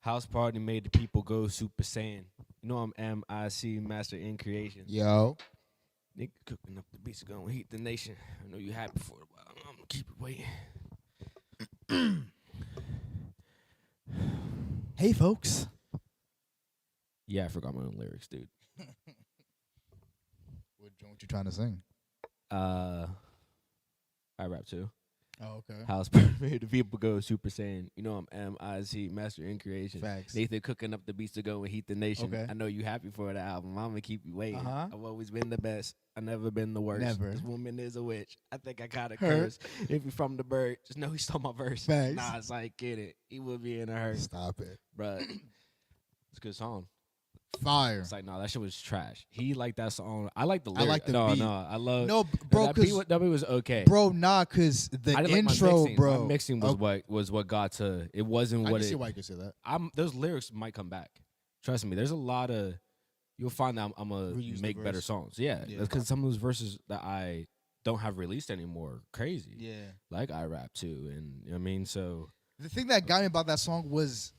House party made the people go Super Saiyan. You know I'm MIC Master in Creation. Yo. Nigga cooking up the beats gonna heat the nation. I know you happy for it, but I'm gonna keep it waiting. Hey, folks. Yeah, I forgot my own lyrics, dude. What joint you trying to sing? I rap too. Oh, okay. House party made the people go Super Saiyan. You know I'm MIC Master in Creation. Facts. Nathan cooking up the beats to go and heat the nation. Okay. I know you happy for the album. I'm gonna keep you waiting. Uh-huh. I've always been the best. I never been the worst. Never. This woman is a witch. I think I got a Hurt. curse. If you from the bird, just know he stole my verse. Facts. Nah, it's like get it. He would be in a hurry, Stop it. bruh. It's a good song. Fire. It's like no, that shit was trash. He liked that song. I like the I lyric. like the no, beat. no, I love. No, bro, that beat, because that beat was okay. bro, nah, cause the I didn't intro, like my mixing. bro. My mixing was what got to. It wasn't I what can see it. why you can say that. Those lyrics might come back. Trust me. There's a lot of. You'll find that I'm gonna Reuse the make better verse. songs. Yeah, Yeah. because some of those verses that I don't have released anymore are crazy. Yeah. Like I rap too, and you know what I mean. So The thing that got me about that song was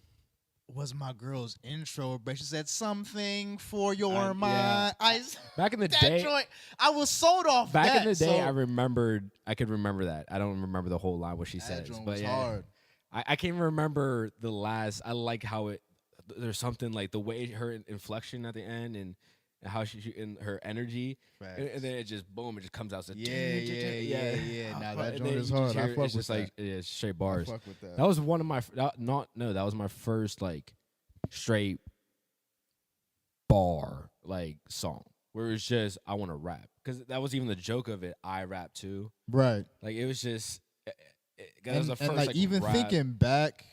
my girl's intro, but she said something for your yeah. mind. back in the That day, joint, I was sold off. back that, in the day, so I could remember that. I don't remember the whole line what she that says, joint but was yeah. hard. I can't remember the last. I like how it. There's something like the way her inflection at the end and how she in her energy, and then it just boom, it just comes out. So Yeah. Nah, that And joint then is you hard. just I hear it, fuck it's with just that. like yeah, straight I bars. fuck with that. That was one of my that was my first like straight bar like song where it's just I want to rap because that was even the joke of it. I rap too. Right. Like it was just. That was the first, and like even rap. thinking back,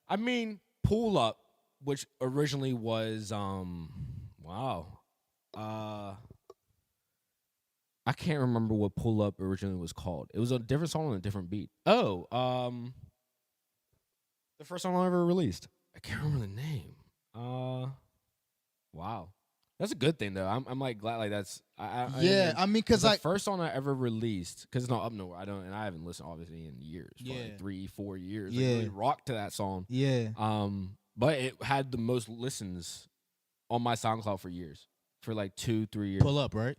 I mean, Pull Up, which originally was wow. I can't remember what Pull Up originally was called. It was a different song on a different beat. Oh, the first song I ever released. I can't remember the name. Wow. That's a good thing though. I'm like glad like that's I mean, cause the like first song I ever released, because it's not up nowhere. I haven't listened obviously in years, for Yeah. like 3-4 years. Yeah. Like, really rocked to that song. yeah, But it had the most listens on my SoundCloud for years, for like 2-3 years. pull up, right?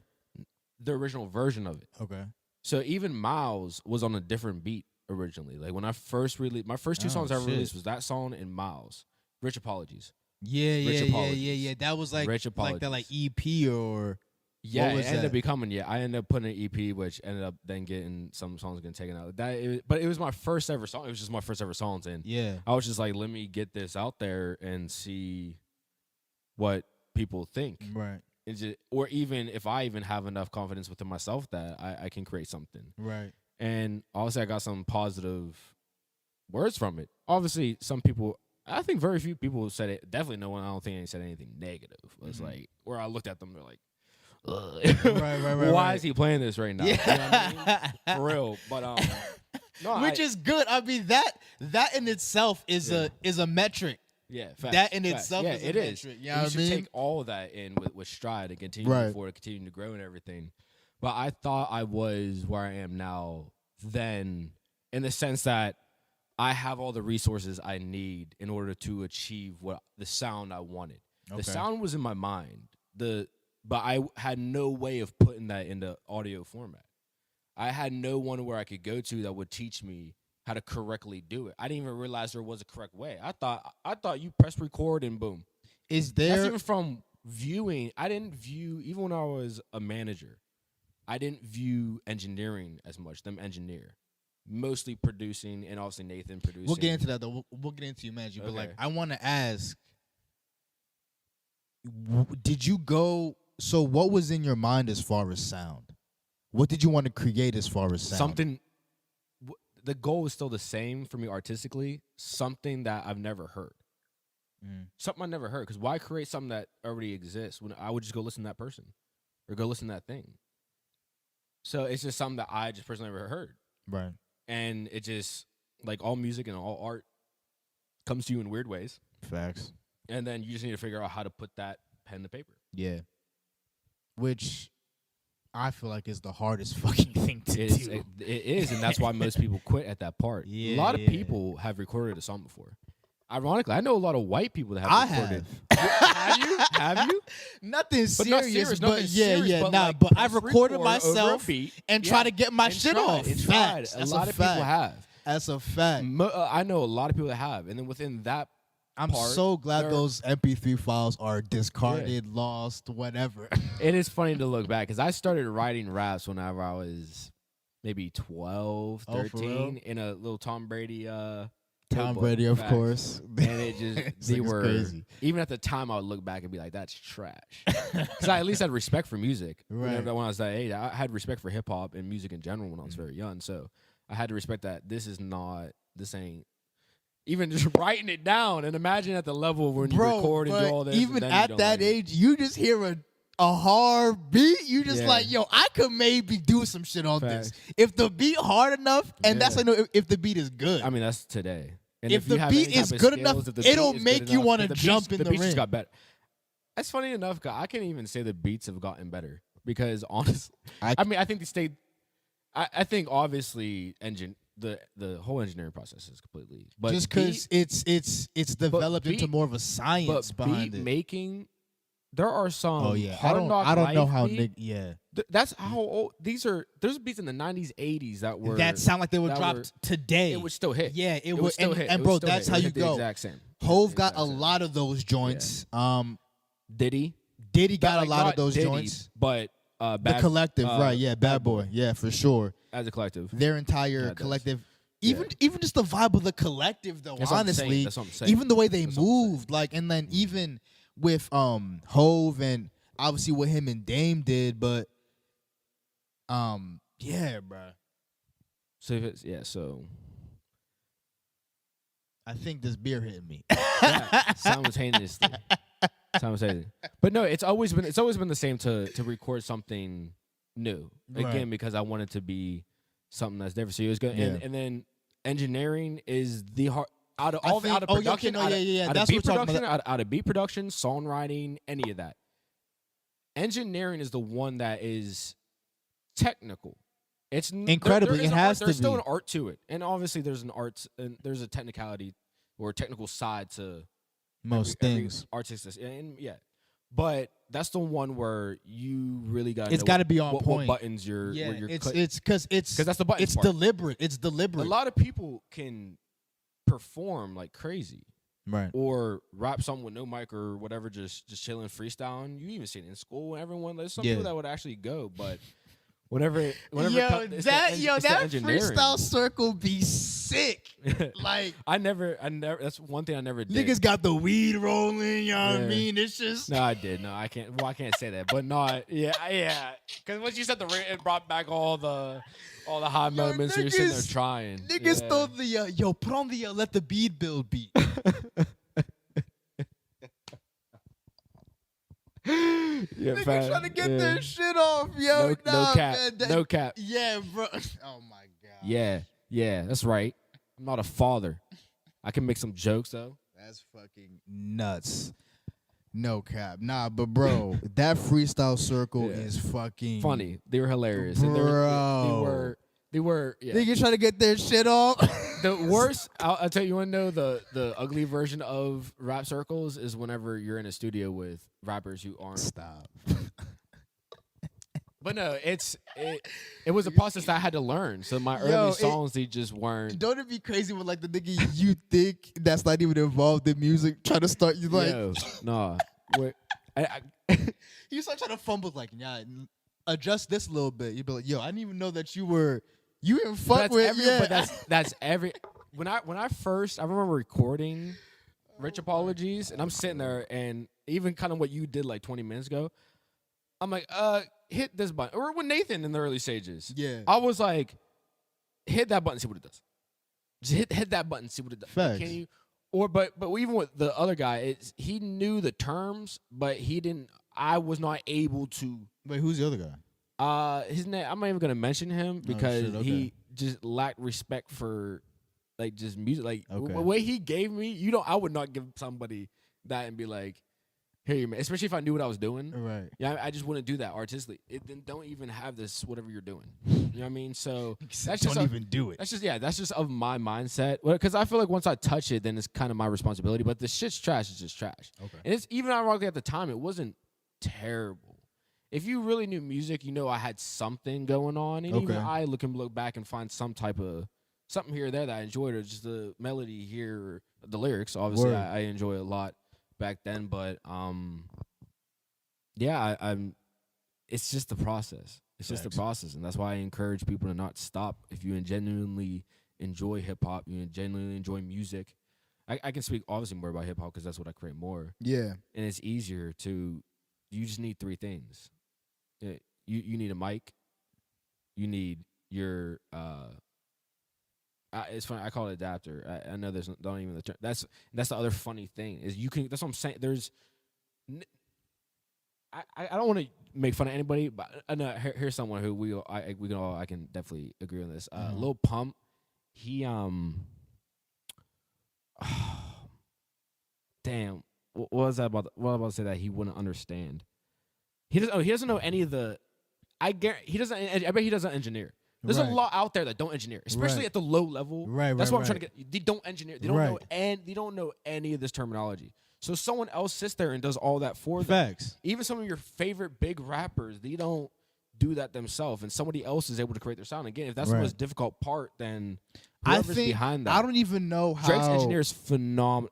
The original version of it. Okay. So even Miles was on a different beat originally. Like when I first released, my first two Oh, songs I ever shit. released was that song and Miles. Rich Apologies. Yeah. Apologies. That was like Rich like that like Apologies. EP or Yeah, was it ended that? up becoming. Yeah, I ended up putting an EP, which ended up then getting some songs getting taken out. But it was my first ever song. It was just my first ever songs, and yeah. I was just like, let me get this out there and see what people think. Right. Or even if I even have enough confidence within myself that I can create something. Right. And obviously, I got some positive words from it. Obviously, some people. I think very few people said it. Definitely no one. I don't think they said anything negative. It's like where I looked at them, they're like, ugh. Right. Why is he playing this right now? Yeah. You know what I mean? For real. But no, Which is good. I mean that in itself is a metric. yeah, facts, that in facts. itself yeah, is a it is. metric, you know And what I should mean? take all of that in with stride and continue Right. before continuing to grow and everything. But I thought I was where I am now then, in the sense that I have all the resources I need in order to achieve what the sound I wanted. Okay. The sound was in my mind. But I had no way of putting that into audio format. I had no one where I could go to that would teach me how to correctly do it. I didn't even realize there was a correct way. I thought you press record and boom. Is That's there even from viewing. I didn't view, even when I was a manager, I didn't view engineering as much. Them engineer. Mostly producing, and obviously Nathan producing. we'll get into that though. We'll get into your magic. But like Okay. I wanna ask, did you go so what was in your mind as far as sound? What did you want to create as far as sound? Something. The goal is still the same for me artistically. Something that I've never heard. Mm. Something I never heard. Because why create something that already exists when I would just go listen to that person or go listen to that thing? So it's just something that I just personally never heard. Right. And it just, like all music and all art, comes to you in weird ways. Facts. And then you just need to figure out how to put that pen to paper. Yeah. Which I feel like is the hardest fucking thing to do. It is, and that's why most people quit at that part. Yeah, a lot of yeah. people have recorded a song before. Ironically, I know a lot of white people that have I recorded. have. Have you? Have you? Nothing But not serious, serious, but nothing yeah, serious, yeah, but nah. like, But press I've recorded record over a myself beat, and yeah, try to get my and shit tried, off. and Facts. tried. A That's lot of people fact. have. That's a fact. I know a lot of people that have, and then within that, I'm part, so glad they're- those MP3 files are discarded, lost, whatever. it is funny to look back because I started writing raps whenever I was maybe 12, Oh, for real? 13 in a little Tom Brady Tom notebook. Brady, of Facts. course. And it just This they nigga's were crazy. even at the time I would look back and be like, that's trash. Because I at least had respect for music. Right. When I was that age, I had respect for hip hop and music in general when I was very young. So I had to respect that this ain't even just writing it down, and imagine at the level when you Bro, record and do all but this. even and then you at don't that like it. age, you just hear a hard beat. You just Yeah. like, yo, I could maybe do some shit on this. Facts. If the beat hard enough, and that's Yeah. how I know if the beat is good. I mean, that's today. And If you the have beat any type is of good skills, enough, if the beat it'll is make good you enough, wanna if the jump beats, in the the beats just ring. got better. That's funny enough. 'Cause I can't even say the beats have gotten better because honestly, I- I mean, I think they stayed. I think obviously the whole engineering process is completely, but just because it's developed into beat- more of a science but behind beat it. making. There are some. Oh yeah, Hard Knock I don't know Life how beat, yeah. That's how old these are. There's beats in the 90s, 80s that were That sound like they were that dropped were- today. It would still hit. Yeah, it would still hit. and It bro, would still that's hit. how It you would hit the go. exact same. Hove The got exact a same. lot of those joints. Diddy Diddy got like, a lot not of those Diddy, joints. but The Bad- collective, right? Yeah, Bad Boy. Yeah, for sure. as a collective. Their entire does. collective, Yeah. even just the vibe of the collective, though. That's what I'm saying. Honestly, That's what I'm saying. even the way they That's what I'm saying. moved, like, and then even with Hove and obviously what him and Dame did, but yeah, bro. So if it's so I think this beer hit me. yeah, simultaneously. But no, it's always been the same to record something new again Right. because I want it to be something that's different. So it was good, Yeah. and then engineering is the hard out of I all the think- out of oh, yeah, production, okay, no, yeah. out of That's beat what we're talking production, out of beat production, songwriting, any of that. Engineering is the one that is technical. It's Incredibly, there is it an art- has to There's still be. an art to it, and obviously there's an art and there's a technicality or a technical side to Most every things. artistic, and yeah, but that's the one where you really got. It's gotta be on what point. buttons you're. Yeah, where you're it's because that's the button. it's deliberate. It's A deliberate. lot of people can perform like crazy Right. or rap something with no mic or whatever, just chilling, freestyling. You even see it in school. Everyone, there's some Yeah. people that would actually go, but whenever it Yo, it's the that engineering. freestyle circle be sick. Like I never. That's one thing I never did. niggas got the weed rolling. You know what I Yeah. mean? It's just No, I did. No, I can't. Well, I can't say that, but not. Yeah. Because once you said it brought back all the high moments. And you're sitting there niggas- trying. niggas yeah. throw the yo put on the let the beat build beat. Yeah, Niggas fam, trying to get yeah. their shit off, yo. No Nah, cap. man, that- No cap. Yeah, bro. Oh my god. Yeah. That's right. I'm not a father. I can make some jokes though. That's fucking nuts. No cap. Nah, but bro, that freestyle circle Yeah. is fucking Funny. They were hilarious. And Bro. they were. Yeah. Niggas trying to get their shit off. The worst, I'll tell you, you want to know the ugly version of rap circles is whenever you're in a studio with rappers who aren't. Stop. But no, it was a process that I had to learn. So my early songs, they just weren't. Don't it be crazy when like the nigga you think that's not even involved in music trying to start you like Yo, nah. Wait, you start trying to fumble like yeah adjust this a little bit. You be like yo I didn't even know that you didn't fuck that's with every, yeah. But that's every. When I remember recording Rich Apologies, and I'm sitting there, and even kind of what you did like 20 minutes ago, I'm like, hit this button. Or with Nathan in the early stages. Yeah. I was like, hit that button, see what it does. Just hit that button, see what it does. Facts. Can you? Or but even with the other guy, he knew the terms, but he didn't. I was not able to. Wait, who's the other guy? His name. I'm not even gonna mention him because shit, okay. he just lacked respect for like just music. Like Okay. the way he gave me, I would not give somebody that and be like, here you, man. Especially if I knew what I was doing. Right. Yeah, I just wouldn't do that artistically. Then don't even have this whatever you're doing. You know what I mean? So that's just Don't even do it. that's just of my mindset. Because I feel like once I touch it, then it's kind of my responsibility. But the shit's trash is just trash. Okay. And it's even ironically at the time, it wasn't terrible. If you really knew music, you know I had something going on, and even Okay. I look back and find some type of something here or there that I enjoyed, or just the melody here, or the lyrics. Obviously, Word. I enjoy a lot back then, but yeah, I'm. It's just the process. It's just the Facts. process, and that's why I encourage people to not stop. If you genuinely enjoy hip hop, you genuinely enjoy music. I can speak obviously more about hip hop because that's what I create more, Yeah. and it's easier to. You just need three things. You need a mic. You need your it's funny. I call it adapter. I know there's don't even the term. That's the other funny thing is you can. That's what I'm saying. There's. I don't want to make fun of anybody, but I know here's someone who I can definitely agree on this. Lil Pump, he damn, what was that about? What was I about to say that he wouldn't understand? He doesn't know any of the. I guarantee he doesn't. I bet he doesn't engineer. There's a Right. lot out there that don't engineer, especially Right. at the low level. Right, That's right, what I'm trying right. to get. They don't engineer. They don't know, Right. and they don't know any of this terminology. So someone else sits there and does all that for them. Facts. Even some of your favorite big rappers, they don't do that themselves, and somebody else is able to create their sound. Again, if that's the Right. most difficult part, then I whoever's think behind that. I don't even know how Drake's engineer is phenomenal.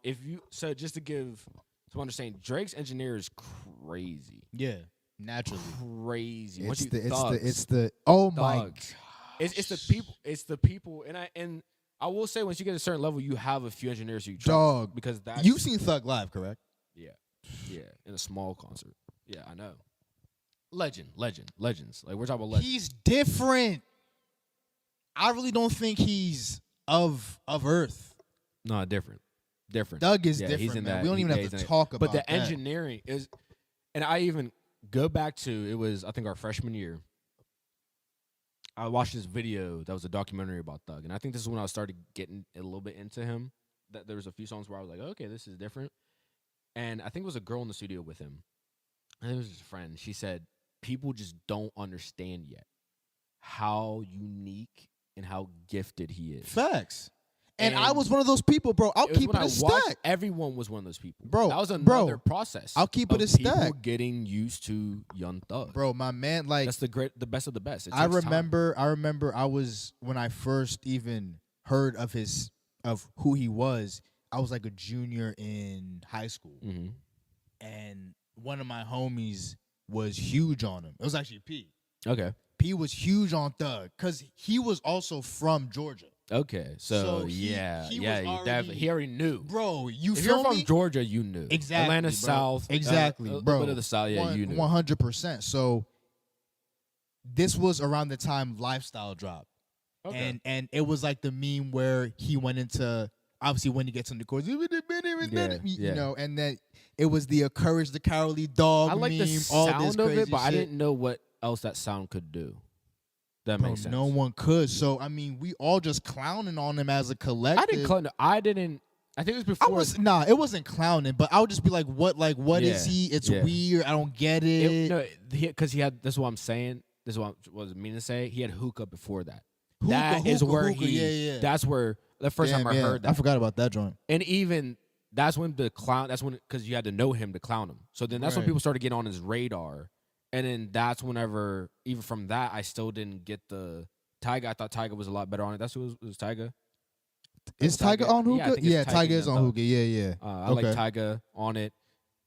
Just to give some understanding, Drake's engineer is crazy. Yeah, naturally. Crazy. It's Once you it's the oh my thugs. It's the people, and I will say once you get a certain level, you have a few engineers who you trust Dog. because that's You've seen Thug Live, correct? yeah, in a small concert. Yeah, I know. Legends. Like we're talking about legends. He's different. I really don't think he's of Earth. No, different. Thug is Yeah, different, he's in man. that. We don't even Yeah, have he's to in it. talk about But the that. engineering is, and I even go back to it was I think our freshman year. I watched this video that was a documentary about Thug, and I think this is when I started getting a little bit into him. That there was a few songs where I was like, okay, this is different. And I think it was a girl in the studio with him. I think it was his friend. She said, people just don't understand yet how unique and how gifted he is. Facts. And I And was one of those people, bro. I'll It was keep it when a I watched, stack. everyone was one of those people. Bro, that was bro, another process. I'll keep it of a people stack. getting used to Young Thug. Bro, my man, like That's the best of the best. It I takes time. remember I was when I first even heard of who he was, I was like a junior in high school. Mhm. And one of my homies was huge on him. It was actually P. Okay. P was huge on Thug because he was also from Georgia. Okay. So he he was definitely already- he already knew. Bro, you If feel you're from me? Georgia, you knew. Exactly, Atlanta bro. South. Exactly, a bro. bit of the South. Yeah, you knew. 100%. So this was around the time Lifestyle dropped. Okay. And it was like the meme where he went into obviously when he gets on the chorus, you yeah. know, and then it was the Courage the Cowardly Dog I like meme, the all this sound of crazy it, but I shit. didn't know what else that sound could do. That Bro, makes sense. no one could. So I mean, we all just clowning on him as a collective. I didn't. I think it was I before. was it wasn't clowning, but I would just be like, what is Yeah, he? It's yeah. weird. I don't get it. No, because he had. This is what I'm saying. This is what I was meaning to say. He had hookah before that. Hookah, That is hookah, where hookah, he. yeah. That's where the first time I Damn, yeah. heard that. I forgot about that joint. And even that's when the clown. That's when because you had to know him to clown him. So then that's when Right. people started getting on his radar. And then that's whenever even from that I still didn't get the Tyga. I thought Tyga was a lot better on it. That's who was Tyga. Is Tyga on Yeah, I hookah? think it's Yeah, Tyga Tyga and is Young on Thug. hookah. Yeah. I Okay. like Tyga on it,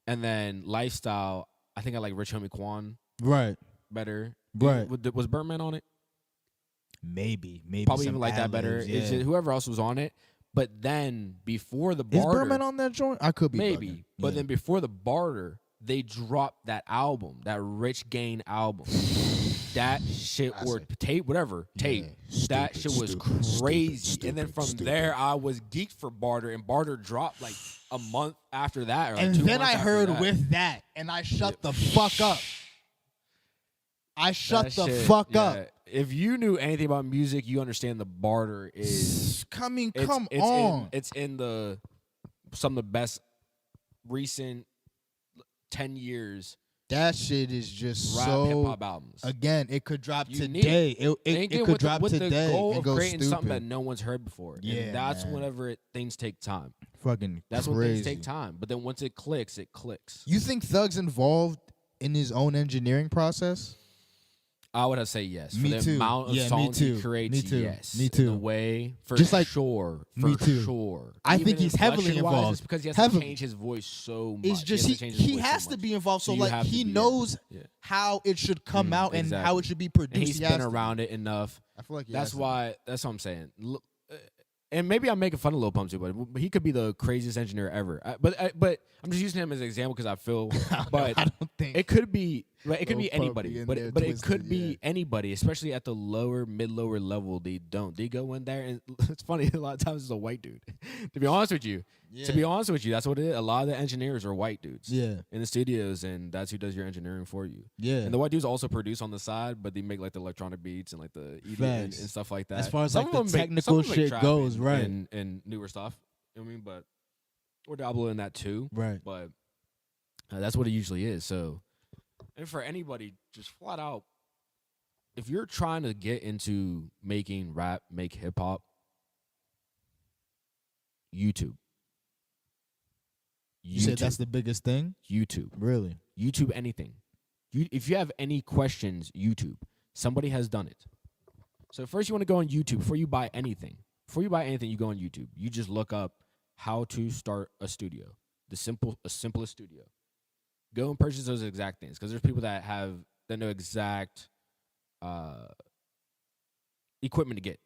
and then Lifestyle. I think I like Rich Homie Quan Right. better. Right. Was Birdman on it? Maybe. Probably some even like that better. ad-libs, It's yeah. just whoever else was on it. But then before the Is barter, Birdman on that joint? I could be maybe. bugging. But Yeah. then before the barter, they dropped that album, that Rich Gain album. That shit or Classic. tape, whatever tape. That Stupid, shit was stupid, crazy. stupid, and then from stupid. there, I was geeked for barter, and barter dropped like a month after that. Or like And 2 then months I after heard that. with that, and I shut the fuck up. I shut That the shit, fuck yeah. up. If you knew anything about music, you understand the barter is. Come It's, on. it's in the some of the best recent 10 years That shit is just rap hip so. hop albums. Again, it could drop You need today. And It again, could with drop with today the goal and of go creating something that stupid. no one's heard before. Yeah, and that's man. whenever things take time. Fucking That's when crazy. things take time. But then once it clicks, it clicks. You think Thug's involved in his own engineering process? I would have to say yes. Me for the too. amount of Yeah, me songs too. he creates, Me too. yes. Me In too. a way, for Just like- sure. Me For too. sure. I Even think he's heavily inflection-wise, involved. It's because he has Heavily. to change his voice so much. It's just has to change his he voice so has to much. be involved. So you like have to he be, yeah. knows Yeah. how it should come out and how exactly. it should be And produced. he's He has been to. around it enough. I feel like he That's has to. why. That's what I'm saying. And maybe I'm making fun of Lil Pump too, but he could be the craziest engineer ever. But I'm just using him as an example because I feel. But I don't think it could be. But it could Lil be Pump anybody. be in But there it could twisted, be yeah. anybody, especially at the lower, mid-lower level. They don't. They go in there, and it's funny. A lot of times it's a white dude. To be honest with you, that's what it is. A lot of the engineers are white dudes. Yeah, In the studios, and that's who does your engineering for you. yeah. And the white dudes also produce on the side, but they make like the electronic beats and like the EDM and Facts. stuff like that. As far as, Some like, of the them technical some of them shit trap goes, and- right. and newer stuff. You know what I mean? But we're dabbling in that too. Right. But that's what it usually is. So, and for anybody, just flat out, if you're trying to get into making rap, make hip hop, YouTube. You said that's the biggest thing. YouTube. Really? YouTube anything. If you have any questions, YouTube. Somebody has done it. So first you want to go on YouTube before you buy anything. Before you buy anything, you go on YouTube. You just look up how to start a studio. Simplest studio. Go and purchase those exact things. Because there's people that know exact equipment to get.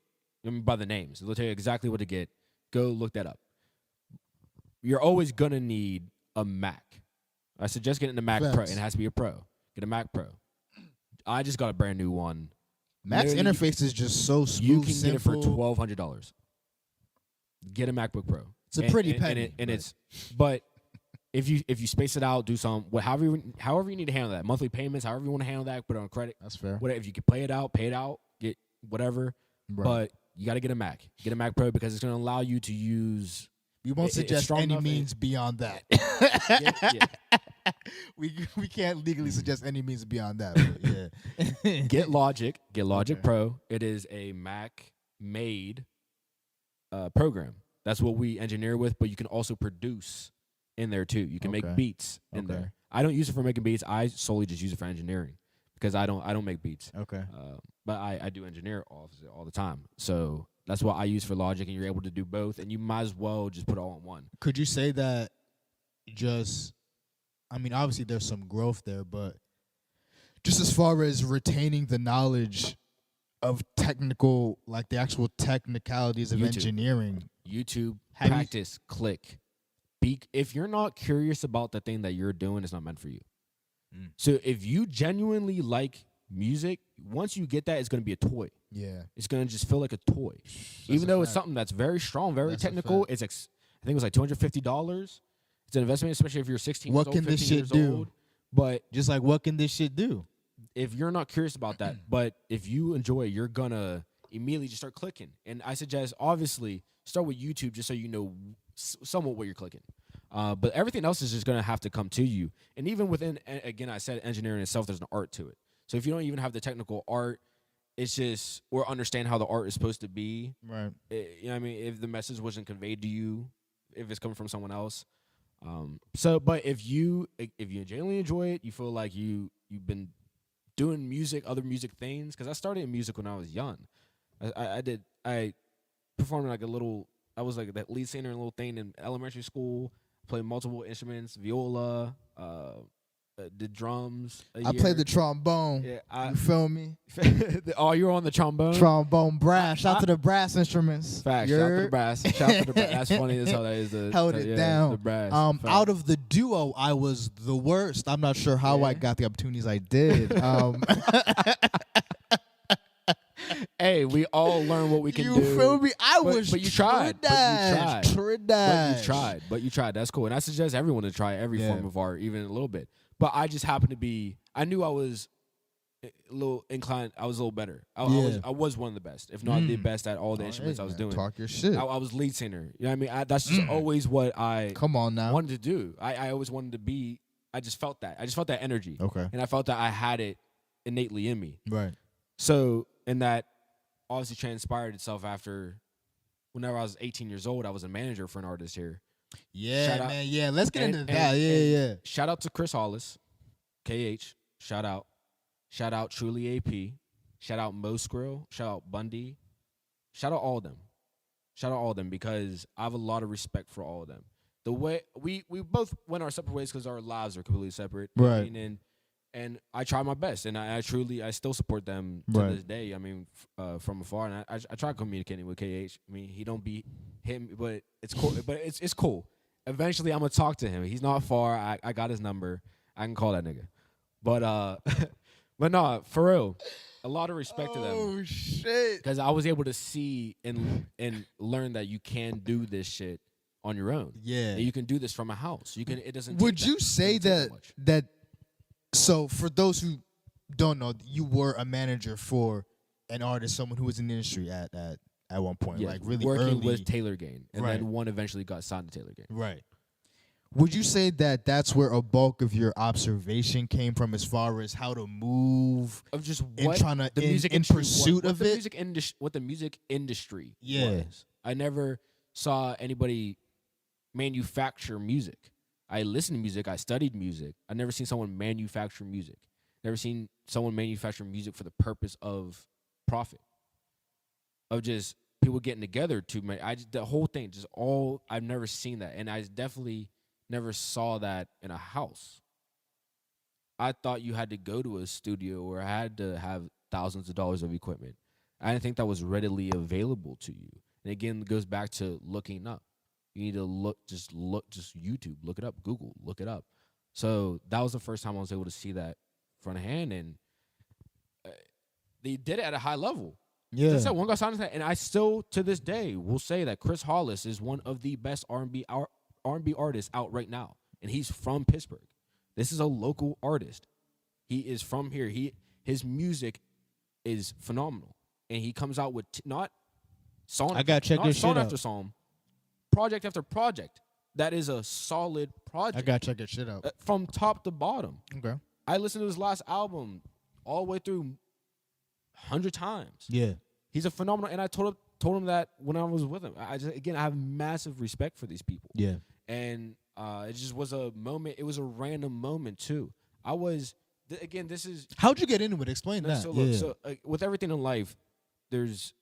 I mean, by the names. They'll tell you exactly what to get. Go look that up. You're always gonna need a Mac. I suggest getting a Mac Pro, Facts. and it has to be a Pro. Get a Mac Pro. I just got a brand new one. Mac's Literally, interface is just so smooth. You can get it for simple. $1,200. Get a MacBook Pro. It's a pretty penny, and but- it's but if you space it out, do some however you need to handle that. Monthly payments, however you want to handle that, put it on credit. That's fair. Whatever, if you can pay it out, get whatever. Right. But you got to get a Mac. Get a Mac Pro because it's going to allow you to use. We won't it's suggest strong any enough means beyond that. Yeah. we can't legally suggest any means beyond that. But yeah. Get Logic. Get Logic Okay. Pro. It is a Mac made program. That's what we engineer with, but you can also produce in there too. You can Okay. make beats in Okay. there. I don't use it for making beats. I solely just use it for engineering because I don't make beats. Okay. But I do engineer all the time. So that's what I use for Logic, and you're able to do both. And you might as well just put it all in one. Could you say that obviously there's some growth there, but just as far as retaining the knowledge of technical, like the actual technicalities of YouTube. engineering. YouTube, Have you- practice, click. If you're not curious about the thing that you're doing, it's not meant for you. Mm. So if you genuinely like music, once you get that, it's going to be a toy. Yeah. It's going to just feel like a toy. Even a though it's fact. something that's very strong, very That's a technical. fact. I think it was like $250. It's an investment, especially if you're 16 What years old, can this 15 shit years do? old. But Just like, what can this shit do? if you're not curious about that, but if you enjoy it, you're gonna immediately just start clicking. And I suggest, obviously, start with YouTube just so you know somewhat what you're clicking. But everything else is just gonna have to come to you. And even within, again, I said engineering itself, there's an art to it. So if you don't even have the technical art, it's just or understand how the art is supposed to be. Right. You know what I mean? If the message wasn't conveyed to you, if it's coming from someone else. But if you genuinely enjoy it, you feel like you've been doing other music things. Because I started in music when I was young. I performed like I was like that lead singer in a little thing in elementary school. Played multiple instruments, viola, did drums. I played the trombone. Yeah, You feel me? oh, you're on the trombone. Trombone brass. Shout out to the brass instruments. Facts. Shout out to the brass. Shout out to the brass. That's funny as how that is. Held it down. The brass. Out of the duo, I was the worst. I'm not sure how I got the opportunities I did. Hey, we all learn what we can you do. feel me? But you tried. Trash. But you tried. That's cool. And I suggest everyone to try every Yeah. form of art, even a little bit. But I just happened to be. I knew I was a little inclined. I was a little better. I was one of the best, if not the best, at all the instruments I was doing. Talk your shit. I was lead singer. You know what I mean? That's just always what I Come on now. wanted to do. I always wanted to be I just felt that. I just felt that energy. Okay. And I felt that I had it innately in me. Right. So, and that obviously transpired itself after whenever I was 18 years old, I was a manager for an artist here. Yeah, Shout out- man. Yeah, let's get into And- that. and- Yeah. Shout out to Chris Hollis, KH. Shout out. Shout out Truly AP. Shout out Mo Skrill. Shout out Bundy. Shout out all of them. Shout out all of them because I have a lot of respect for all of them. The way we both went our separate ways because our lives are completely separate. you know what I Right. mean? And I try my best, and I still support them to Right. this day. I mean, from afar, and I try communicating with KH. I mean, he don't be him, but it's cool. But it's cool. Eventually, I'm gonna talk to him. He's not far. I got his number. I can call that nigga. But but no, for real, a lot of respect to them Oh shit. because I was able to see and learn that you can do this shit on your own. Yeah. That you can do this from a house. You can. It doesn't. Would take you that, say it doesn't take that much. that so for those who don't know, you were a manager for an artist, someone who was in the industry at one point, Yeah, like really working early. with Taylor Gain, and Right. then one eventually got signed to Taylor Gain. Right. Would you say that that's where a bulk of your observation came from, as far as how to move Of just in what trying to the in music industry, pursuit what of the it? music what the music industry Yeah. was. I never saw anybody manufacture music. I listened to music. I studied music. I never seen someone manufacture music. Never seen someone manufacture music for the purpose of profit. Of just people getting together to make. The whole thing, just all. I've never seen that, and I definitely never saw that in a house. I thought you had to go to a studio or had to have thousands of dollars of equipment. I didn't think that was readily available to you. And again, it goes back to looking up. You need to just YouTube, look it up, Google, look it up. So that was the first time I was able to see that front hand, and they did it at a high level. Yeah. Like I said, one got signed to that, and I still to this day will say that Chris Hollis is one of the best R&B artists out right now, and he's from Pittsburgh. This is a local artist. He is from here. His music is phenomenal, and he comes out with not song. I gotta check not this song shit after out. song, project after project. That is a solid project. I gotta check that shit out. From top to bottom. Okay. I listened to his last album all the way through 100 times. Yeah. He's a phenomenal, and I told him that when I was with him. I have massive respect for these people. Yeah. And it just was a moment. It was a random moment too. This is How'd you get into it? Explain that. so yeah. look. So with everything in life, there's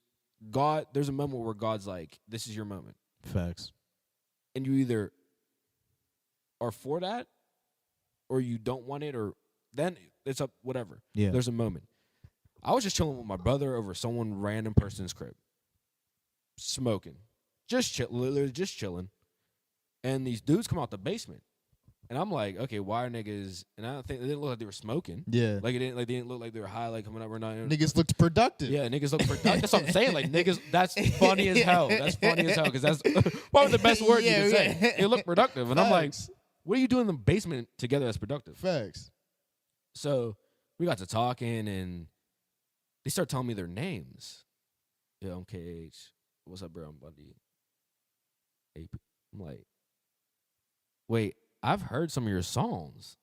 God. There's a moment where God's like, "This is your moment," Facts. and you either are for that, or you don't want it, or then it's up. Whatever. Yeah. There's a moment. I was just chilling with my brother over someone random person's crib, smoking, literally just chilling, and these dudes come out the basement, and I'm like, okay, why are niggas? And I don't think it didn't look like they were smoking. Yeah. Like they didn't look like they were high, like coming up or not. Niggas looked productive. Yeah, niggas look productive. That's what I'm saying. Like niggas, that's funny as hell. That's funny as hell because that's probably the best word you can say. They look productive, and I'm like, Facts. what are you doing in the basement together that's productive? Facts. So we got to talking, and they start telling me their names. Yeah, I'm KH. What's up, bro? I'm Bundy. AP. I'm like, wait, I've heard some of your songs.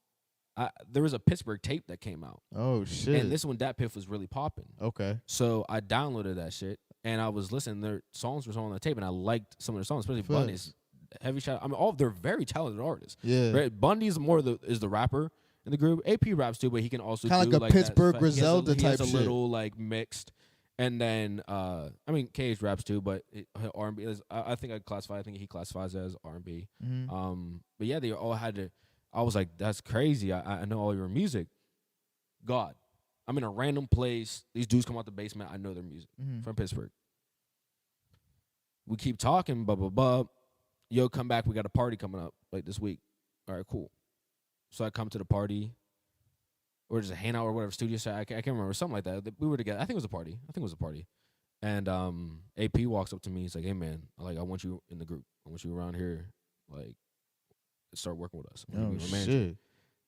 There was a Pittsburgh tape that came out, Oh shit. and this one, Dat Piff, was really popping. Okay. So I downloaded that shit, and I was listening. Their songs were on the tape, and I liked some of their songs, especially Facts. Bundy's. Heavy shout. I mean, they're very talented artists. Yeah. Right? Bundy's is the rapper in the group. AP raps too, but he can also Kinda do like a that Pittsburgh he has Griselda he has type a shit. little like mixed, and then I mean, KH raps too, but R&B is. I think he classifies as R&B. Mhm. But yeah, they all had to. I was like, that's crazy. I know all your music. God, I'm in a random place. These dudes come out the basement. I know their music Mhm. from Pittsburgh. We keep talking, blah blah blah. Yo, come back. We got a party coming up like this week. All right, cool. So I come to the party, or just a hangout or whatever studio set. I can't remember, something like that. We were together. I think it was a party. And AP walks up to me. He's like, "Hey man, I want you in the group. I want you around here. Like, start working with us." I want Oh you to be my manager." shit.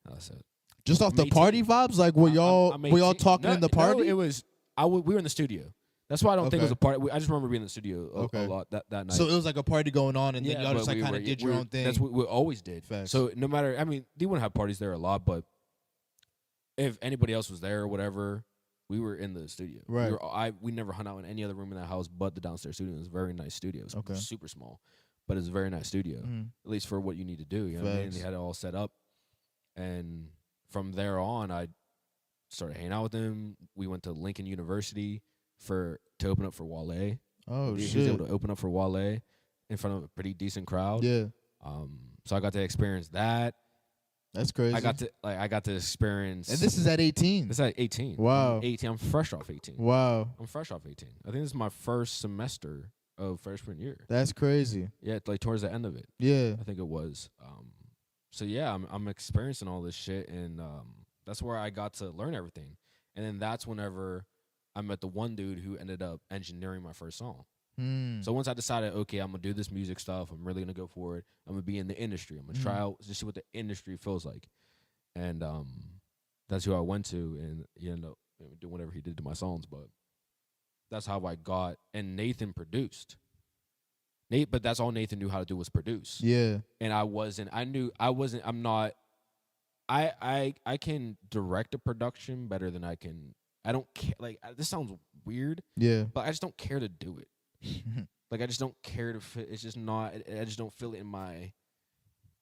And I said, Just off I'm the 18. party vibes, like were y'all I'm were y'all 18. talking No, in the no, party? it was we were in the studio. That's why I don't think it was Okay. a party. I just remember being in the studio a Okay. lot that night. So it was like a party going on, and then y'all but just like we kind were- of did we your were- own thing. That's what we always did. Facts. So no matter, I mean, they wouldn't have parties there a lot, but if anybody else was there or whatever, we were in the studio. Right. We never hung out in any other room in that house but the downstairs studio. It was a very nice studio. It was Okay. super small, but it's a very nice studio, Mhm. at least for what you need to do. You know what I mean? Facts. They had it all set up, and from there on, I started hanging out with them. We went to Lincoln University to open up for Wale. Oh He was shit. able to open up for Wale in front of a pretty decent crowd. Yeah, So I got to experience that. that's crazy. I got to experience. and this is at 18. This is at 18. Wow. I'm 18. I'm fresh off 18. Wow, I'm fresh off 18. I think this is my first semester of freshman year. that's crazy. Yeah, like towards the end of it, Yeah, I think it was. So yeah, I'm experiencing all this shit, and that's where I got to learn everything. And then that's whenever I met the one dude who ended up engineering my first song. So once I decided, okay, I'm gonna do this music stuff, I'm really gonna go for it. I'm gonna be in the industry. I'm gonna try out to see what the industry feels like, and that's who I went to, and he ended up doing whatever he did to my songs. But that's how I got. And Nathan produced. But that's all Nathan knew how to do was produce. yeah, And I'm not. I can direct a production better than I can. I don't care. Like this sounds weird, yeah. but I just don't care to do it. Like I just don't care to fit. It's just not. I just don't feel it in my.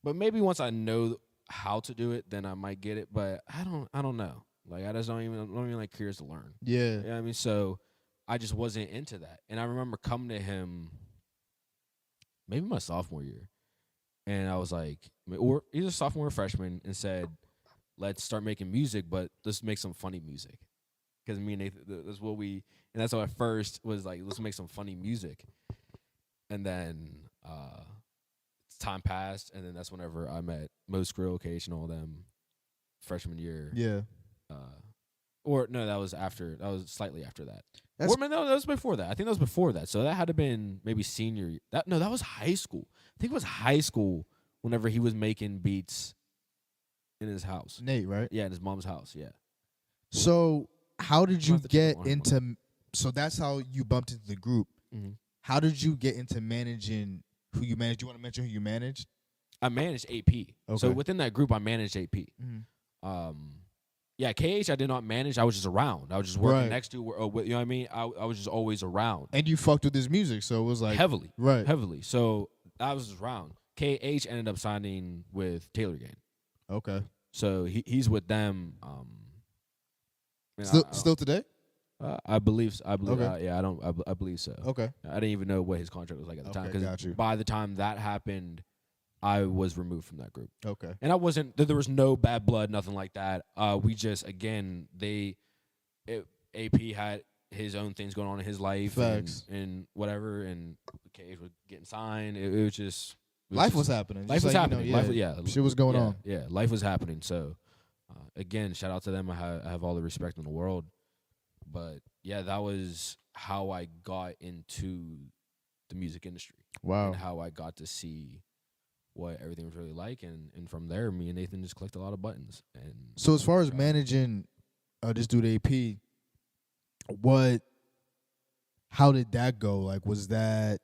But maybe once I know how to do it, then I might get it. But I don't know. Like I just don't even like curious to learn. Yeah, You know what I mean? So I just wasn't into that. And I remember coming to him maybe my sophomore year. And I was like, or either sophomore or freshman, and said, let's start making music, but let's make some funny music. Because me and Nathan, that's what and that's how I first was like, let's make some funny music. And then time passed, and then that's whenever I met Mo Skrill, Cage, and all them freshman year. yeah. Or no, that was after. That was slightly after that. That's- No, that was before that. I think that was before that. So that had to been maybe senior year. That was high school. I think it was high school whenever he was making beats in his house. Nate, right? Yeah, in his mom's house. Yeah. So how did you have to check get on him. into? So that's how you bumped into the group. Mm-hmm. How did you get into managing who you managed? Do you want to mention who you managed? I managed AP. So Okay. within that group, I managed AP. Yeah, KH I did not manage. I was just around. I was just working Right. next to, you know what I mean? I was just always around. And you fucked with his music, so it was like Heavily. right. Heavily. So I was just around. KH ended up signing with Taylor Gang. Okay. So he's with them. And Still today? I believe. Okay. Yeah, I believe so. Okay. I didn't even know what his contract was like at the time Okay, got you. by the time that happened, I was removed from that group, Okay. and I wasn't. There was no bad blood, nothing like that. We just AP had his own things going on in his life, Facts. and whatever, and Cage was getting signed. It was just Life was happening. Life Just was like, you know, happening. yeah. Life, yeah, Shit was going yeah, on. Yeah, life was happening. So, again, shout out to them. I have all the respect in the world. But yeah, that was how I got into the music industry Wow. and how I got to see what everything was really like. And from there, me and Nathan just clicked a lot of buttons. And So as far as managing this dude AP, how did that go? Like, was that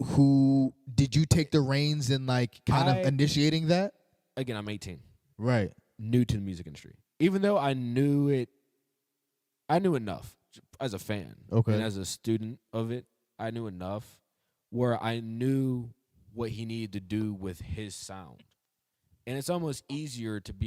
who did you take the reins in, like, kind of initiating that? again, I'm 18, Right. new to the music industry. Even though I knew enough as a fan. Okay. And as a student of it, I knew enough where I knew what he needed to do with his sound. And it's almost easier to be